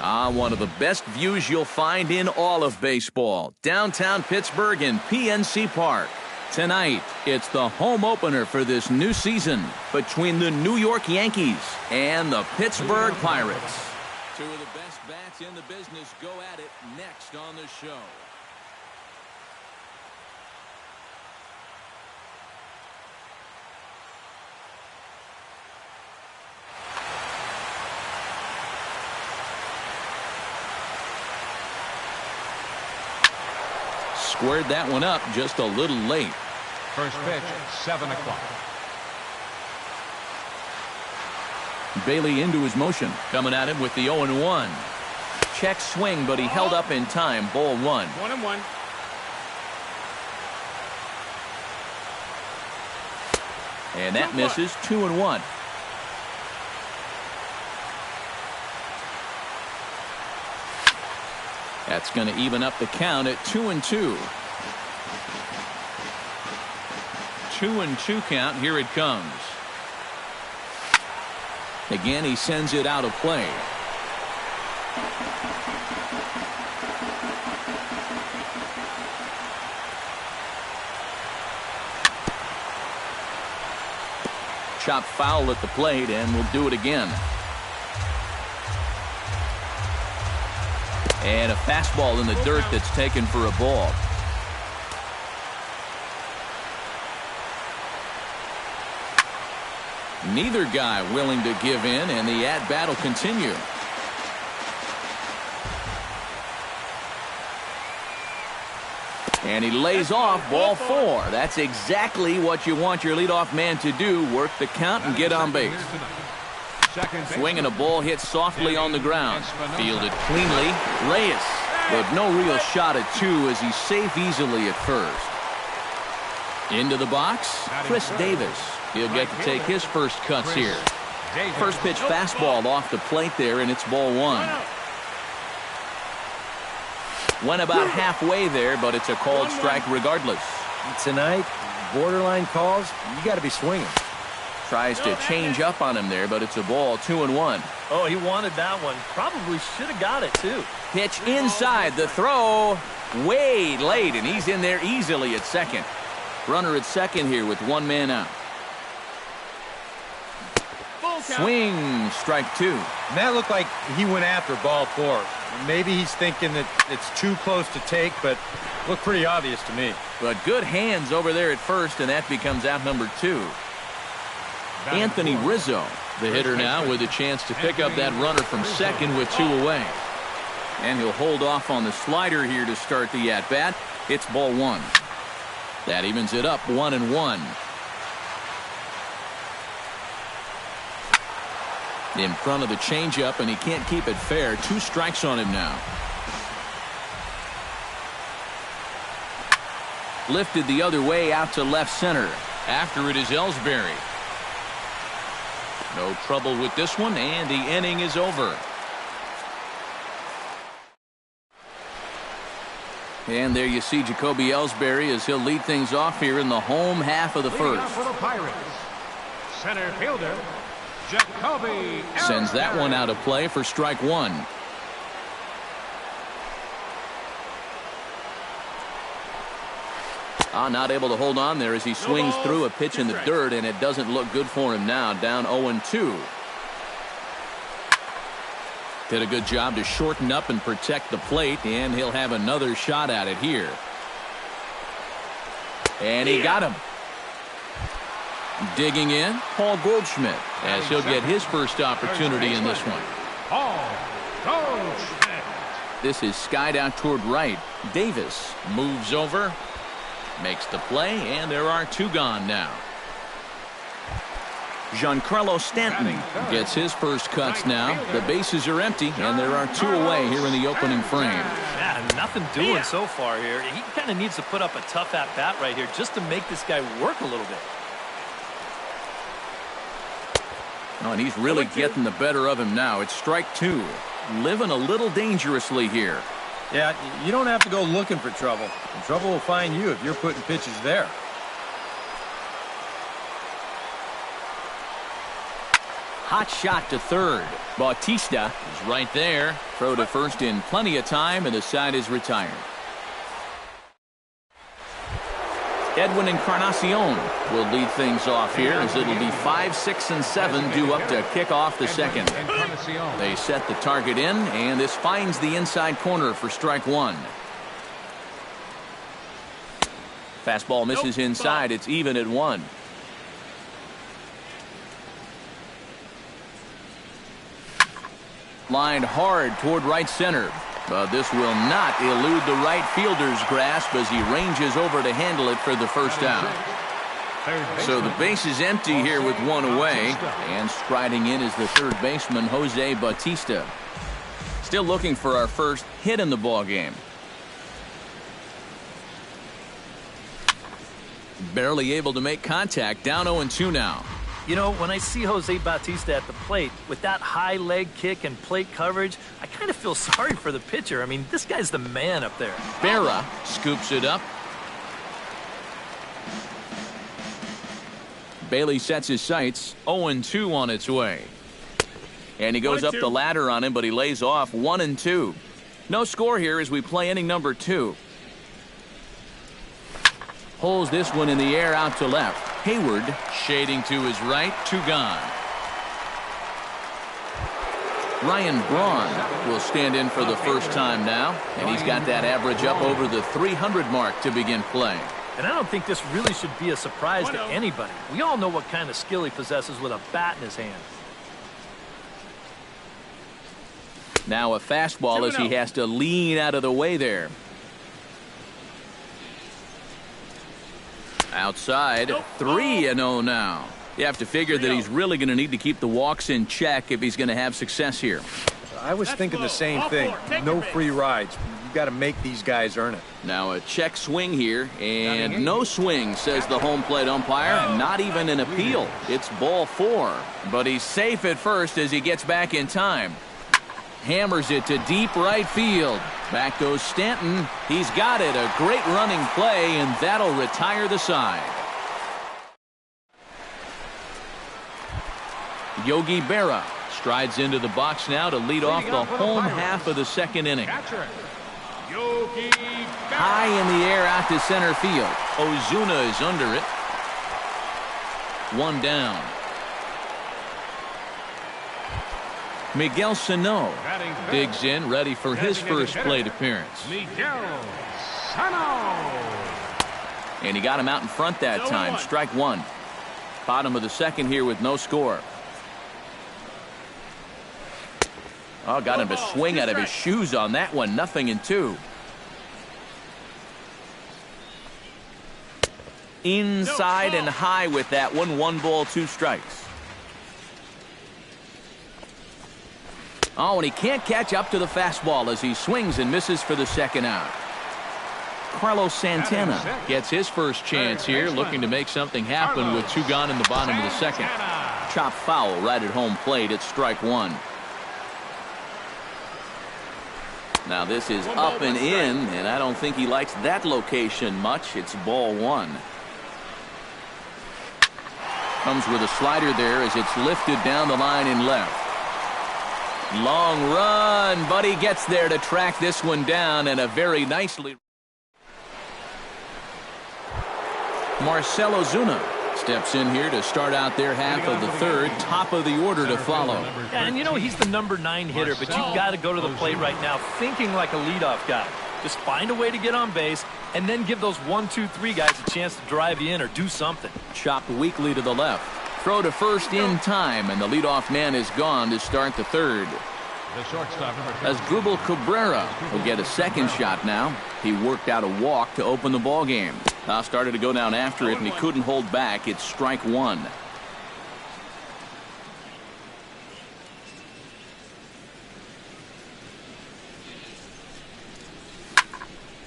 One of the best views you'll find in all of baseball. Downtown Pittsburgh in PNC Park. Tonight, it's the home opener for this new season between the New York Yankees and the Pittsburgh Pirates. Two of the best bats in the business go at it next on the show. Squared that one up just a little late. First pitch, 7 o'clock. Bailey into his motion. Coming at him with the 0-1. Check swing, but he held up in time. Ball 1. 1-1. And that misses. 2-1. That's going to even up the count at 2-2. 2-2 count. Here it comes. Again, he sends it out of play. Chop foul at the plate, and we'll do it again. And a fastball in the dirt that's taken for a ball. Neither guy willing to give in, and the at-bat will continue. And he lays off. Ball 4. That's exactly what you want your leadoff man to do. Work the count and get on base. Swinging a ball hit softly on the ground. Fielded cleanly. Reyes. But no real shot at 2 as he's safe easily at first. Into the box. Chris Davis. He'll get to take his first cuts here. First pitch fastball off the plate there, and it's ball 1. Went about halfway there, but it's a called strike regardless. Tonight, borderline calls, you got to be swinging. Tries to change up on him there, but it's a ball. 2-1. Oh, he wanted that one. Probably should have got it, too. Pitch inside. The throw way late, and he's in there easily at second. Runner at second here with one man out. Swing, strike 2. And that looked like he went after ball 4. Maybe he's thinking that it's too close to take, but looked pretty obvious to me. But good hands over there at first, and that becomes out number 2. Anthony Rizzo, the hitter now, with a chance to pick up that runner from second with 2 away. And he'll hold off on the slider here to start the at-bat. It's ball 1. That evens it up 1-1. In front of the changeup, and he can't keep it fair. 2 strikes on him now. Lifted the other way out to left center. After it is Ellsbury. No trouble with this one, and the inning is over. And there you see Jacoby Ellsbury as he'll lead things off here in the home half of the first. For the Pirates, center fielder Jacoby sends that one out of play for strike 1. Not able to hold on there as he swings through a pitch in the dirt, and it doesn't look good for him now. Down 0-2. Did a good job to shorten up and protect the plate, and he'll have another shot at it here. And he got him. Digging in, Paul Goldschmidt, as he'll get his first opportunity in this one. Paul Goldschmidt. This is skied out toward right. Davis moves over, makes the play, and there are 2 gone now. Giancarlo Stanton gets his first cuts now. The bases are empty, and there are 2 away here in the opening frame. Yeah, nothing doing so far here. He kind of needs to put up a tough at-bat right here just to make this guy work a little bit. Oh, and he's really getting the better of him now. It's strike 2. Living a little dangerously here. Yeah, you don't have to go looking for trouble. And trouble will find you if you're putting pitches there. Hot shot to third. Bautista is right there. Throw to first in plenty of time, and the side is retired. Edwin Encarnacion will lead things off here as it'll be 5, 6, and 7 due up to kick off the second. They set the target in, and this finds the inside corner for strike one. Fastball misses inside. It's even at 1. Lined hard toward right center. But this will not elude the right fielder's grasp as he ranges over to handle it for the first out. So the base is empty here with one away, and striding in is the third baseman, Jose Bautista. Still looking for our first hit in the ball game. Barely able to make contact. Down 0-2 now. You know, when I see Jose Bautista at the plate with that high leg kick and plate coverage, I kind of feel sorry for the pitcher. I mean, this guy's the man up there. Berra scoops it up. Bailey sets his sights. 0-2 on its way. And he goes up the ladder on him, but he lays off. 1-2. No score here as we play inning number 2. Holds this one in the air out to left. Hayward shading to his right. 2 gone. Ryan Braun will stand in for the first time now, and he's got that average up over the 300 mark to begin play. And I don't think this really should be a surprise to anybody. We all know what kind of skill he possesses with a bat in his hand. Now a fastball as he has to lean out of the way there. Outside, 3-0 now. You have to figure that he's really going to need to keep the walks in check if he's going to have success here. I was thinking the same thing. No free rides. You got to make these guys earn it. Now a check swing here, and no swing, says the home plate umpire. Not even an appeal. It's ball 4. But he's safe at first as he gets back in time. Hammers it to deep right field. Back goes Stanton. He's got it. A great running play, and that'll retire the side. Yogi Berra strides into the box now to lead off the home half of the second inning. High in the air out to center field. Ozuna is under it. 1 down. Miguel Sano digs in, ready for his first plate appearance. Miguel Sano. And he got him out in front that time. Strike 1. Bottom of the second here with no score. Oh, got him to swing out of his shoes on that one. 0-2. Inside and high with that one. 1 ball, 2 strikes. Oh, and he can't catch up to the fastball as he swings and misses for the second out. Carlos Santana gets his first chance here, looking to make something happen with 2 gone in the bottom of the second. Chop foul right at home plate. It's strike 1. Now this is up and in, and I don't think he likes that location much. It's ball 1. Comes with a slider there as it's lifted down the line in left. Long run, but he gets there to track this one down, and a very nicely. Marcell Ozuna steps in here to start out their half of the third. Top of the order to follow. Yeah, and you know he's the number 9 hitter, but you've got to go to the plate right now thinking like a leadoff guy. Just find a way to get on base, and then give those 1, 2, 3 guys a chance to drive you in or do something. Chopped weakly to the left. Throw to first in time, and the leadoff man is gone to start the third. As Asdrubal Cabrera will get a second shot now. He worked out a walk to open the ball game. Now started to go down after it, and he couldn't hold back. It's strike 1.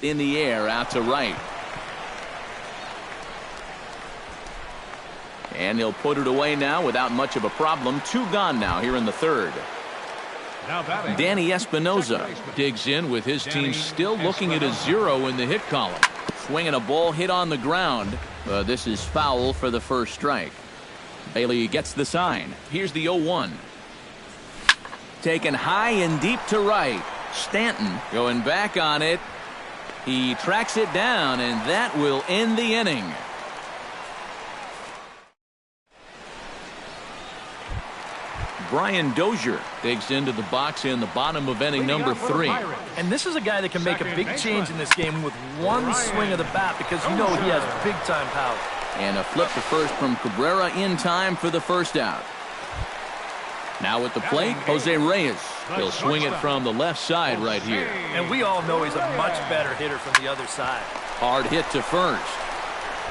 In the air out to right. And he'll put it away now without much of a problem. 2 gone now here in the third. Danny Espinoza digs in with his team still looking at a 0 in the hit column. Swinging a ball hit on the ground. This is foul for the first strike. Bailey gets the sign. Here's the 0-1. Taken high and deep to right. Stanton going back on it. He tracks it down, and that will end the inning. Brian Dozier digs into the box in the bottom of inning number 3. And this is a guy that can make a big change in this game with one swing of the bat, because you know he has big-time power. And a flip to first from Cabrera in time for the first out. Now at the plate, Jose Reyes. He'll swing it from the left side right here. And we all know he's a much better hitter from the other side. Hard hit to first.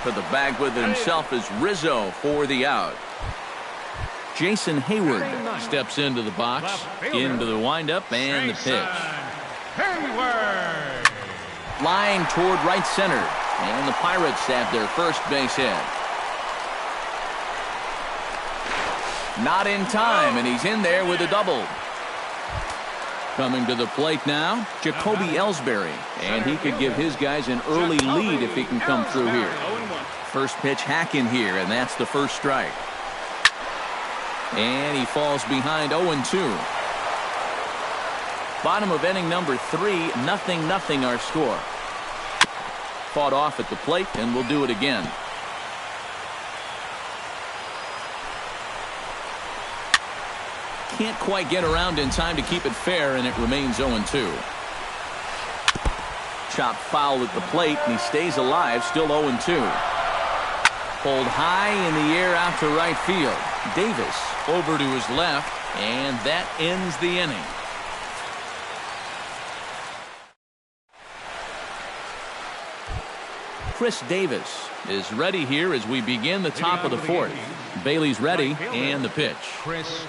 To the bag with himself is Rizzo for the out. Jason Hayward steps into the box, into the windup, and the pitch. Flying toward right center. And the Pirates have their first base hit. Not in time, and he's in there with a double. Coming to the plate now, Jacoby Ellsbury. And he could give his guys an early lead if he can come through here. First pitch hack in here, and that's the first strike. And he falls behind 0-2. Bottom of inning number 3, 0-0 our score. Fought off at the plate, and we'll do it again. Can't quite get around in time to keep it fair, and it remains 0-2. Chopped foul at the plate, and he stays alive, still 0-2. Pulled high in the air out to right field. Davis over to his left, and that ends the inning. Chris Davis is ready here as we begin the top of the 4th. Bailey's ready, and the pitch. Chris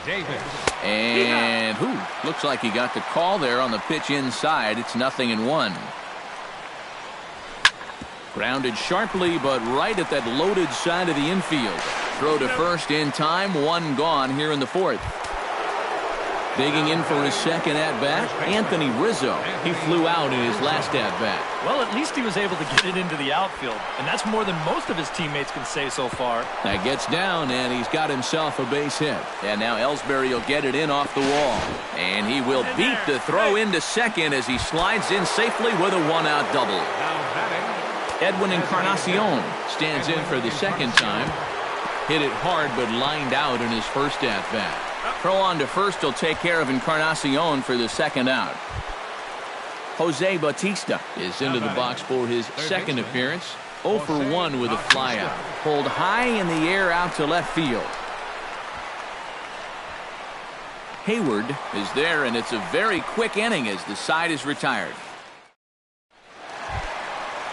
Davis. And looks like he got the call there on the pitch inside. It's 0-1. Grounded sharply, but right at that loaded side of the infield. Throw to first in time, 1 gone here in the 4th. Digging in for his second at-bat, Anthony Rizzo. He flew out in his last at-bat. Well, at least he was able to get it into the outfield, and that's more than most of his teammates can say so far. That gets down, and he's got himself a base hit. And now Ellsbury will get it in off the wall. And he will beat the throw into second as he slides in safely with a 1-out double. Edwin Encarnacion stands in for the second time. Hit it hard, but lined out in his first at-bat. Throw on to first will take care of Encarnacion for the second out. Jose Bautista is into the box for his second appearance. 0 for 1 with a flyout. Pulled high in the air out to left field. Hayward is there, and it's a very quick inning as the side is retired.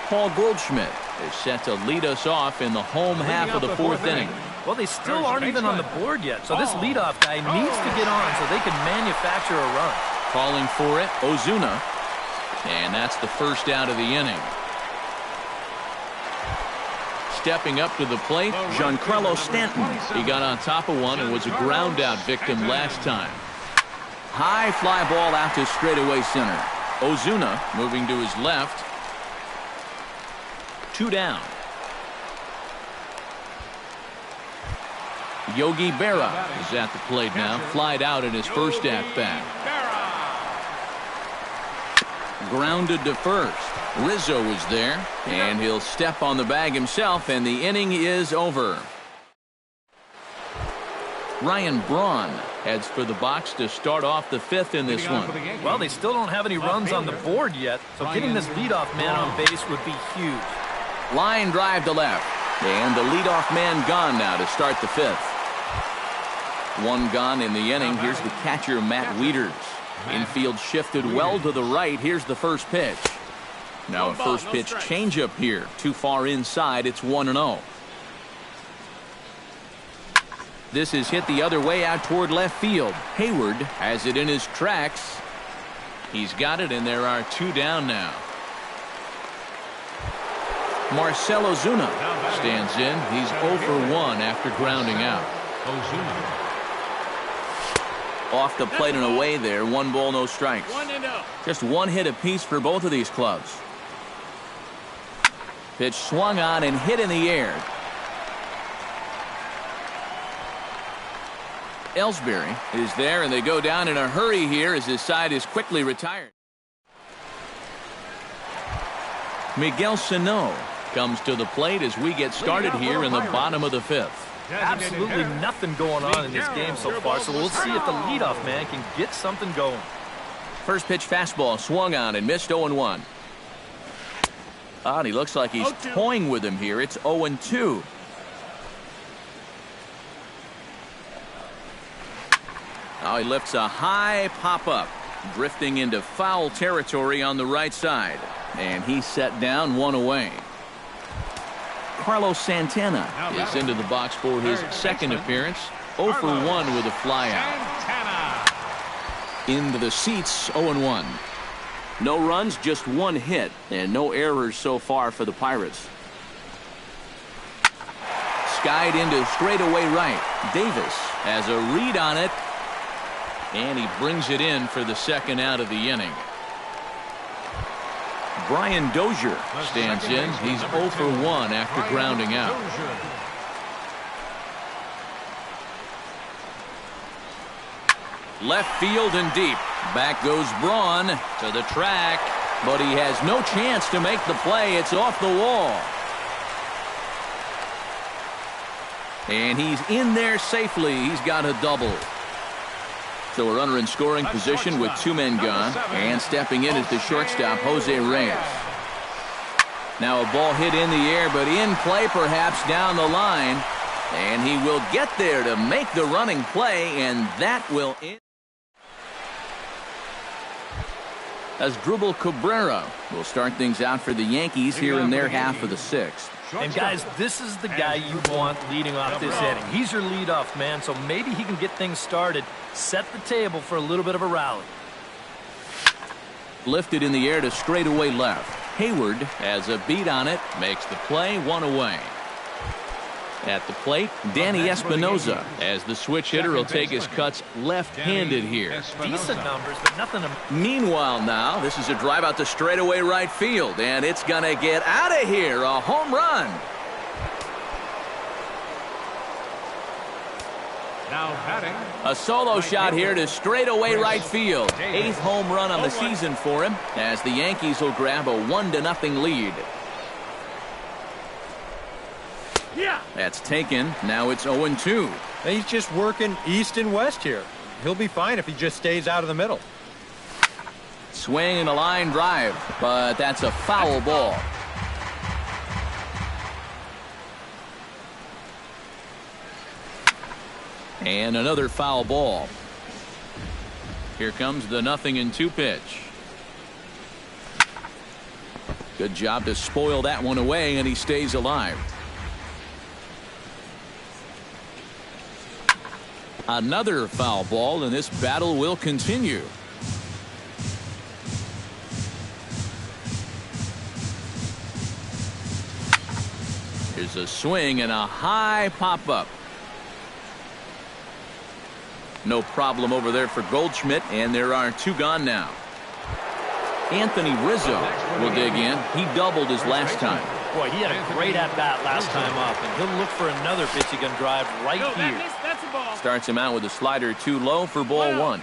Paul Goldschmidt is set to lead us off in the home half of the 4th inning. Well, they still aren't even on the board yet, so this leadoff guy needs to get on so they can manufacture a run. Calling for it, Ozuna. And that's the first out of the inning. Stepping up to the plate, Giancarlo Stanton. He got on top of one and was a ground out victim last time. High fly ball out to straightaway center. Ozuna moving to his left. 2 down. Yogi Berra is at the plate now. Flied out in his first at-bat. Grounded to first. Rizzo is there, and he'll step on the bag himself, and the inning is over. Ryan Braun heads for the box to start off the 5th in this one. Well, they still don't have any runs on the board yet, so getting this leadoff man on base would be huge. Line drive to left, and the leadoff man gone now to start the 5th. 1 gone in the inning. Here's the catcher, Matt Wieters. Infield shifted well to the right. Here's the first pitch. Now a first pitch changeup here. Too far inside. It's 1-0. This is hit the other way out toward left field. Hayward has it in his tracks. He's got it, and there are 2 down now. Marcell Ozuna stands in. He's 0 for 1 after grounding out. Off the plate and away there. 1 ball, no strikes. Just 1 hit apiece for both of these clubs. Pitch swung on and hit in the air. Ellsbury is there, and they go down in a hurry here as his side is quickly retired. Miguel Sano comes to the plate as we get started here in the bottom of the fifth. Absolutely nothing going on in this game so far, so we'll see if the leadoff man can get something going. First pitch fastball swung on and missed 0-1. And he looks like he's toying with him here. It's 0-2. Now he lifts a high pop-up, drifting into foul territory on the right side. And he's set down, one away. Carlos Santana is into the box for his second appearance. 0 for 1 with a flyout. Into the seats, 0-1. No runs, just one hit, and no errors so far for the Pirates. Skied into straightaway right. Davis has a read on it, and he brings it in for the second out of the inning. Brian Dozier stands in. He's 0 for 1 after grounding out. Left field and deep. Back goes Braun to the track, but he has no chance to make the play. It's off the wall. And he's in there safely. He's got a double. So a runner in scoring position with 2 men gone, and stepping in at the shortstop, Jose Reyes. Now a ball hit in the air, but in play perhaps down the line, and he will get there to make the running play, and that will end. Asdrubal Cabrera will start things out for the Yankees here in their half of the sixth. And guys, this is the guy you want leading off this inning. He's your leadoff man, so maybe he can get things started, set the table for a little bit of a rally. Lifted in the air to straightaway left. Hayward has a beat on it, makes the play, 1 away. At the plate, Danny Espinoza, as the switch hitter, will take his cuts left-handed here. Decent numbers, but nothing to... Meanwhile now, this is a drive out to straightaway right field, and it's going to get out of here. A home run. Now batting. A solo shot here to straightaway right field. 8th home run on the season for him, as the Yankees will grab a 1-0 lead. Yeah. That's taken. Now it's 0-2. He's just working east and west here. He'll be fine if he just stays out of the middle. Swing and a line drive, but that's a foul ball. And another foul ball. Here comes the 0-2 pitch. Good job to spoil that one away, and he stays alive. Another foul ball, and this battle will continue. Here's a swing and a high pop-up. No problem over there for Goldschmidt, and there are 2 gone now. Anthony Rizzo will dig in. He doubled his last time. Boy, he had a great at-bat last time up, and he'll look for another pitch he can drive right here. Starts him out with a slider too low for ball 1.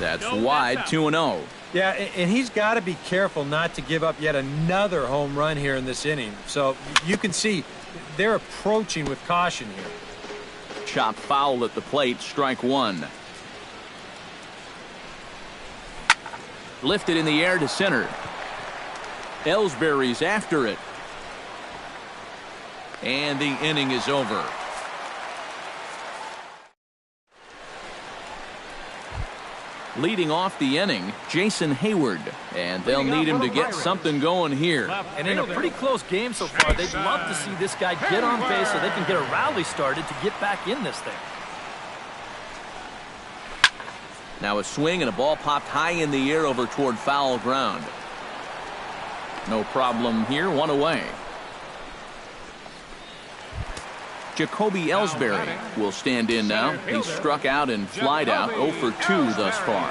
That's wide, 2-0. Yeah, and he's got to be careful not to give up yet another home run here in this inning. So you can see they're approaching with caution here. Chop foul at the plate, strike 1. Lifted in the air to center. Ellsbury's after it. And the inning is over. Leading off the inning, Jason Hayward. And they'll need him to get something going here. And in a pretty close game so far, they'd love to see this guy get on base so they can get a rally started to get back in this thing. Now a swing and a ball popped high in the air over toward foul ground. No problem here, 1 away. Jacoby Ellsbury will stand in now. He struck out and flied out, 0 for 2 thus far.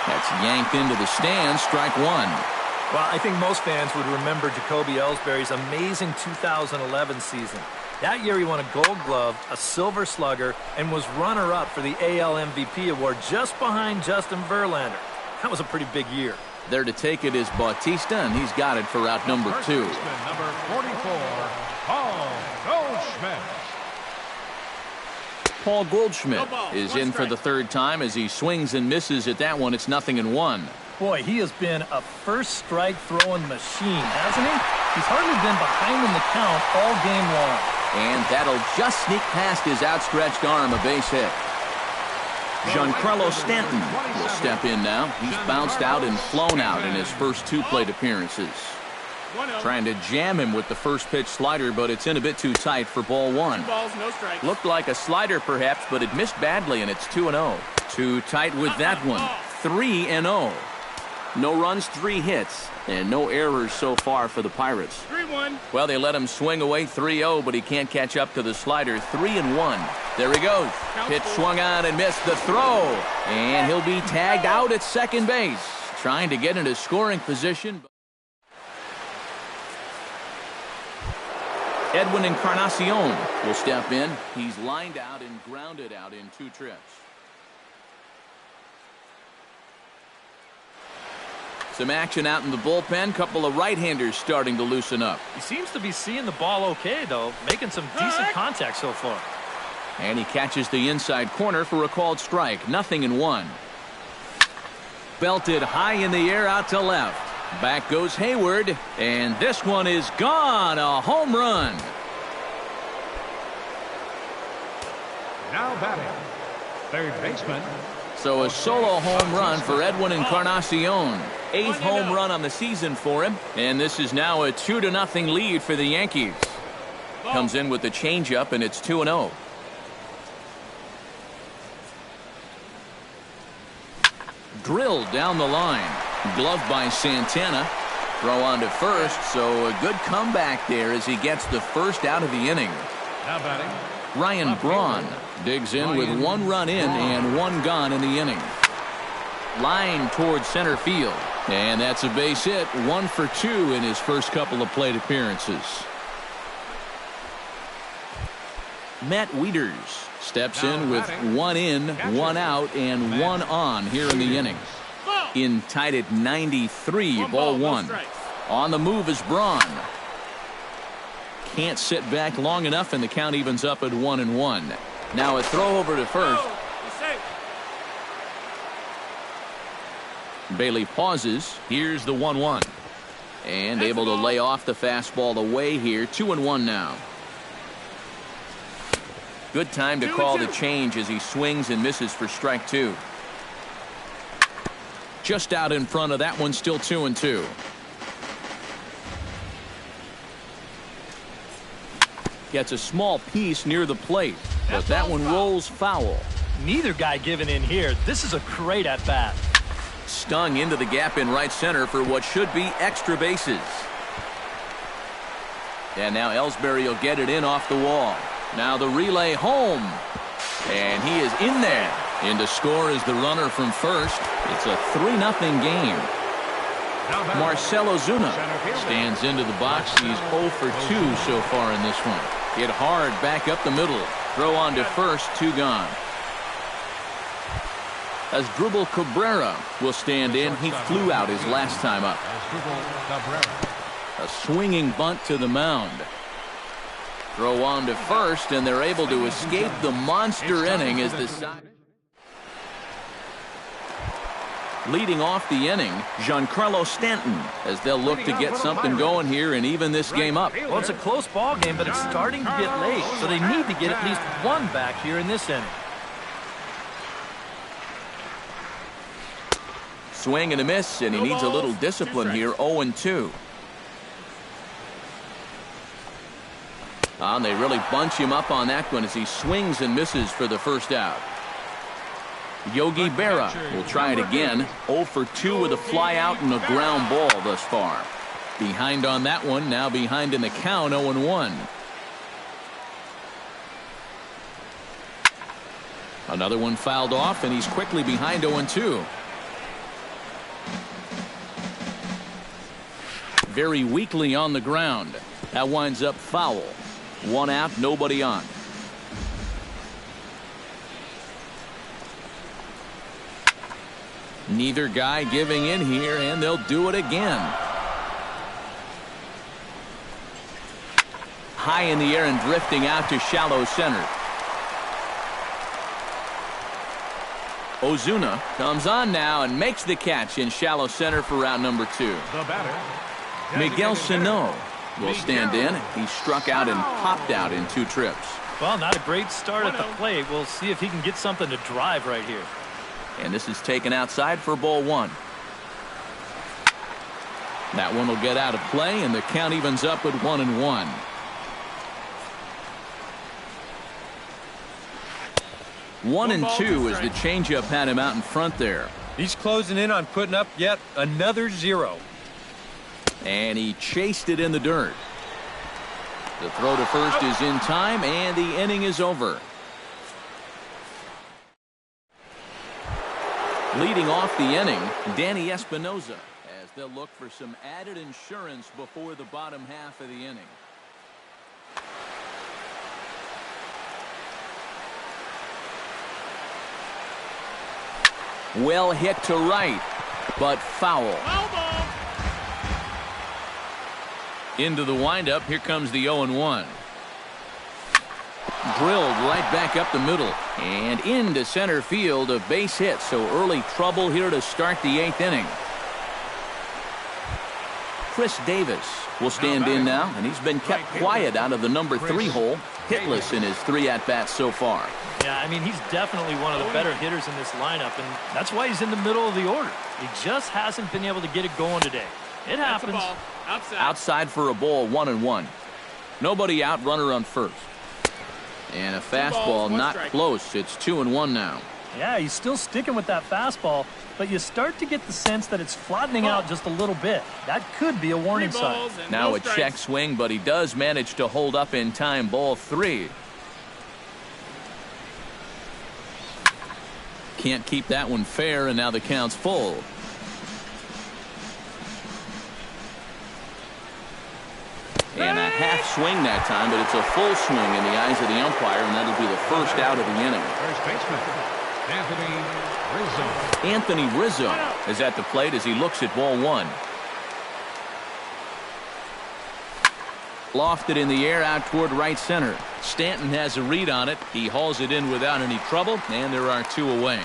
That's yanked into the stands, strike 1. Well, I think most fans would remember Jacoby Ellsbury's amazing 2011 season. That year he won a Gold Glove, a Silver Slugger, and was runner-up for the AL MVP award just behind Justin Verlander. That was a pretty big year. There to take it is Bautista, and he's got it for out number 2. Number 44, Paul Goldschmidt. Paul Goldschmidt is in for the third time as he swings and misses at that one. It's 0-1. Boy, he has been a first strike throwing machine, hasn't he? He's hardly been behind in the count all game long. And that'll just sneak past his outstretched arm, a base hit. Giancarlo Stanton will step in now. He's bounced out and flown out in his first 2 plate appearances. Trying to jam him with the first pitch slider, but it's in a bit too tight for ball 1. 2 balls, no strikes. Looked like a slider perhaps, but it missed badly, and it's 2-0. Too tight with that one. 3-0. No runs, 3 hits, and no errors so far for the Pirates. 3-1. Well, they let him swing away 3-0, but he can't catch up to the slider. 3-1. There he goes. Pitch swung on and missed the throw. And he'll be tagged out at second base. Trying to get into scoring position. Edwin Encarnacion will step in. He's lined out and grounded out in 2 trips. Some action out in the bullpen. Couple of right-handers starting to loosen up. He seems to be seeing the ball okay, though, making some decent contact so far. And he catches the inside corner for a called strike. 0-1. Belted high in the air out to left. Back goes Hayward, and this one is gone. A home run. Now batting, third baseman. So a solo home run for Edwin Encarnacion. 8th home run on the season for him, and this is now a 2-0 lead for the Yankees. Comes in with the changeup, and it's 2-0. Drilled down the line. Gloved by Santana. Throw on to first, so a good comeback there as he gets the first out of the inning. Now batting, Ryan Braun digs in with 1 run in and 1 gone in the inning. Line towards center field. And that's a base hit. 1 for 2 in his first couple of plate appearances. Matt Wieters steps in with 1 in, 1 out, and 1 on here in the inning. In tied at 93, ball 1. On the move is Braun. Can't sit back long enough, and the count evens up at 1-1. Now a throw over to first. Bailey pauses. Here's the 1-1. And able to lay off the fastball away here. 2-1 now. Good time to call the change as he swings and misses for strike 2. Just out in front of that one, still 2-2. Gets a small piece near the plate, but that one rolls foul. Neither guy giving in here. This is a great at-bat. Stung into the gap in right center for what should be extra bases. And now Ellsbury will get it in off the wall. Now the relay home. And he is in there. In to score is the runner from first. It's a 3-0 game. Marcell Ozuna stands into the box. He's 0 for 2 so far in this one. Hit hard back up the middle. Throw on to first, 2 gone. Asdrubal Cabrera will stand in. He flew out his last time up. A swinging bunt to the mound. Throw on to first, and they're able to escape the monster inning as the side. Leading off the inning, Giancarlo Stanton, as they'll look to get something going here and even this game up. Well, it's a close ball game, but it's starting to get late, so they need to get at least 1 back here in this inning. Swing and a miss, and he needs a little discipline here. 0-2. And they really bunch him up on that one as he swings and misses for the first out. Yogi Berra will try it again. 0 for 2 with a fly out and a ground ball thus far. Behind on that one, now behind in the count. 0-1. Another one fouled off, and he's quickly behind 0-2. Very weakly on the ground. That winds up foul. One out, nobody on. Neither guy giving in here, and they'll do it again. High in the air and drifting out to shallow center. Ozuna comes on now and makes the catch in shallow center for out number 2. The batter, Miguel Sano will stand in. He struck out and popped out in 2 trips. Well, not a great start at the plate. We'll see if he can get something to drive right here. And this is taken outside for ball 1. That one will get out of play, and the count evens up at 1-1. One and two as the changeup had him out in front there. He's closing in on putting up yet another 0. And he chased it in the dirt. The throw to first is in time, and the inning is over. Leading off the inning, Danny Espinosa, as they'll look for some added insurance before the bottom half of the inning. Well hit to right, but foul. Into the windup, here comes the 0-1. Drilled right back up the middle and into center field, a base hit, so early trouble here to start the 8th inning. Chris Davis will stand in now, and he's been kept quiet out of the number 3 hole, hitless in his 3 at-bats so far. Yeah, I mean, he's definitely one of the better hitters in this lineup, and that's why he's in the middle of the order. He just hasn't been able to get it going today. It happens. Outside for a ball, 1-1. Nobody out, runner on first. And a fastball not close. It's 2-1 now. Yeah, he's still sticking with that fastball, but you start to get the sense that it's flattening out just a little bit. That could be a warning sign. Now a check swing, but he does manage to hold up in time. Ball 3. Can't keep that one fair, and now the count's full. And a half swing that time, but it's a full swing in the eyes of the umpire, and that'll be the first out of the inning. First baseman, Anthony Rizzo. Anthony Rizzo is at the plate as he looks at ball 1. Lofted in the air out toward right center. Stanton has a read on it. He hauls it in without any trouble, and there are 2 away.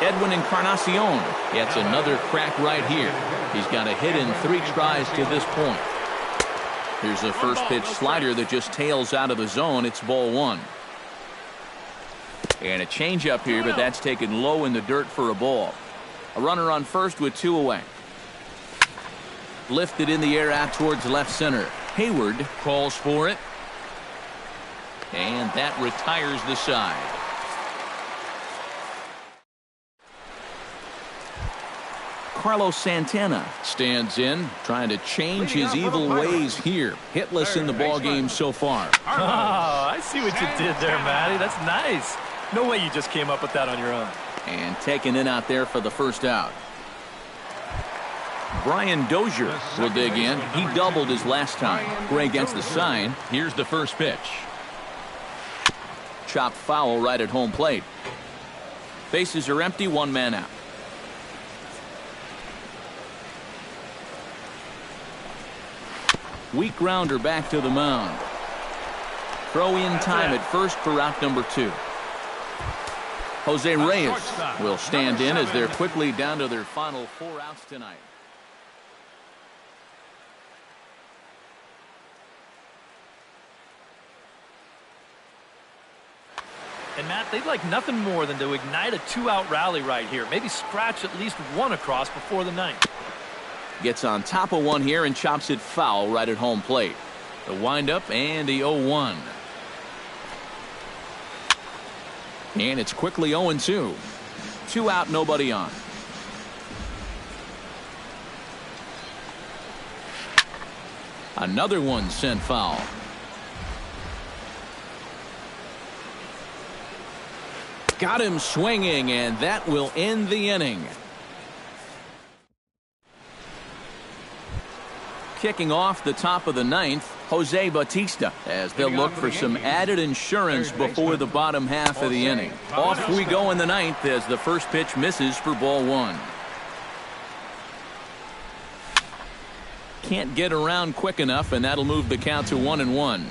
Edwin Encarnacion gets another crack right here. He's got a hit in 3 tries to this point. Here's a first pitch slider that just tails out of the zone. It's ball 1. And a changeup here, but that's taken low in the dirt for a ball. A runner on first with 2 away. Lifted in the air out towards left center. Hayward calls for it. And that retires the side. Carlos Santana stands in, trying to change his evil ways here. Hitless in the ballgame so far. Oh, I see what you did there, Matty. That's nice. No way you just came up with that on your own. And taken in out there for the first out. Brian Dozier will dig in. He doubled his last time. Gray gets the sign. Here's the first pitch. Chopped foul right at home plate. Bases are empty, 1 man out. Weak grounder back to the mound. Throw in time at first for out number 2. Jose Reyes will stand in as they're quickly down to their final 4 outs tonight. And Matt, they'd like nothing more than to ignite a 2-out rally right here. Maybe scratch at least 1 across before the 9th. Gets on top of one here and chops it foul right at home plate. The windup and the 0-1. And it's quickly 0-2. 2 out, nobody on. Another one sent foul. Got him swinging, and that will end the inning. kicking off the top of the ninth, Jose Bautista, as they'll look for some added insurance before the bottom half of the inning. Off we go in the ninth as the first pitch misses for ball one. Can't get around quick enough, and that'll move the count to 1-1.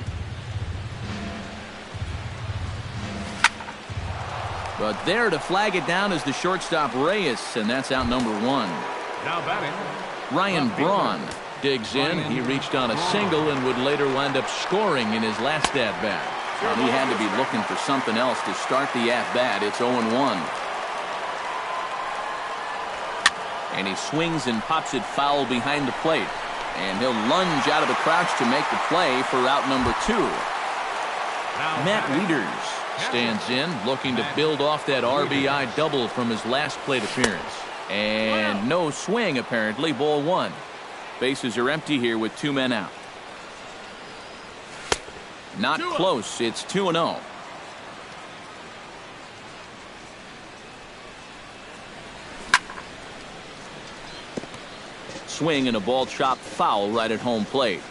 But there to flag it down is the shortstop Reyes, and that's out number one. Now batting, Ryan Braun digs in. He reached on a single and would later wind up scoring in his last at-bat. He had to be looking for something else to start the at-bat. It's 0-1. And he swings and pops it foul behind the plate. And he'll lunge out of the crouch to make the play for out number two. Matt Wieters stands in, looking to build off that RBI double from his last plate appearance. And no swing, apparently. Ball one. Bases are empty here with two men out. Not close. It's 2-0. Swing and a ball chopped foul right at home plate.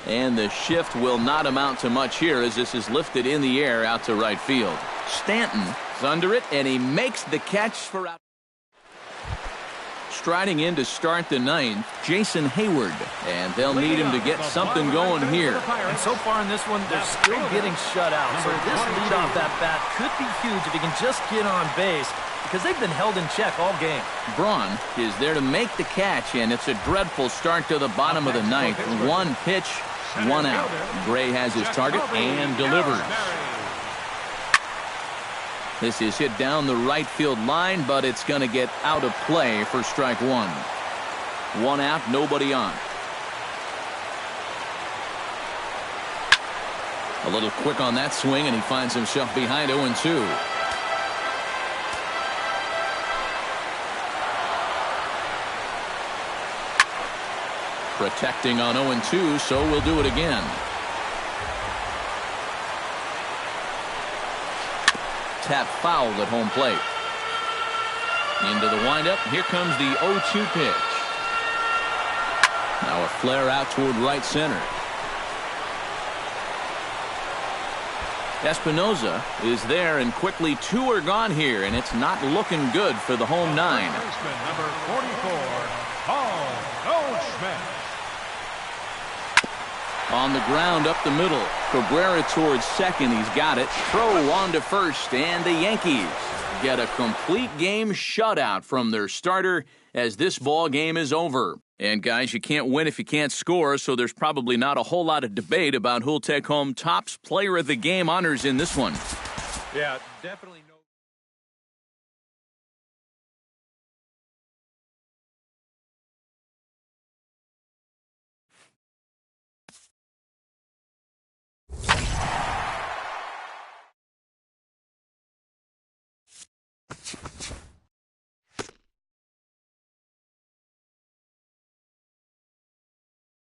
And the shift will not amount to much here as this is lifted in the air out to right field. Stanton is under it, and he makes the catch for out. Striding in to start the ninth, Jason Hayward, and they'll need him to get something going here. And so far in this one, they're still getting shut out. So this leadoff at bat could be huge if he can just get on base, because they've been held in check all game. Braun is there to make the catch, and it's a dreadful start to the bottom of the ninth. One pitch, one out. Gray has his target and delivers. This is hit down the right field line, but it's going to get out of play for strike one. One out, nobody on. A little quick on that swing, and he finds himself behind 0-2. Protecting on 0-2, so we'll do it again. Tap fouled at home plate. Into the windup. Here comes the 0-2 pitch. Now a flare out toward right center. Espinoza is there, and quickly two are gone here, and it's not looking good for the home nine. number 44, Paul Goldschmidt. On the ground up the middle. Cabrera towards second. He's got it. Throw on to first, and the Yankees get a complete game shutout from their starter as this ball game is over. And guys, you can't win if you can't score, so there's probably not a whole lot of debate about who'll take home Topps Player of the Game honors in this one. Yeah, definitely no.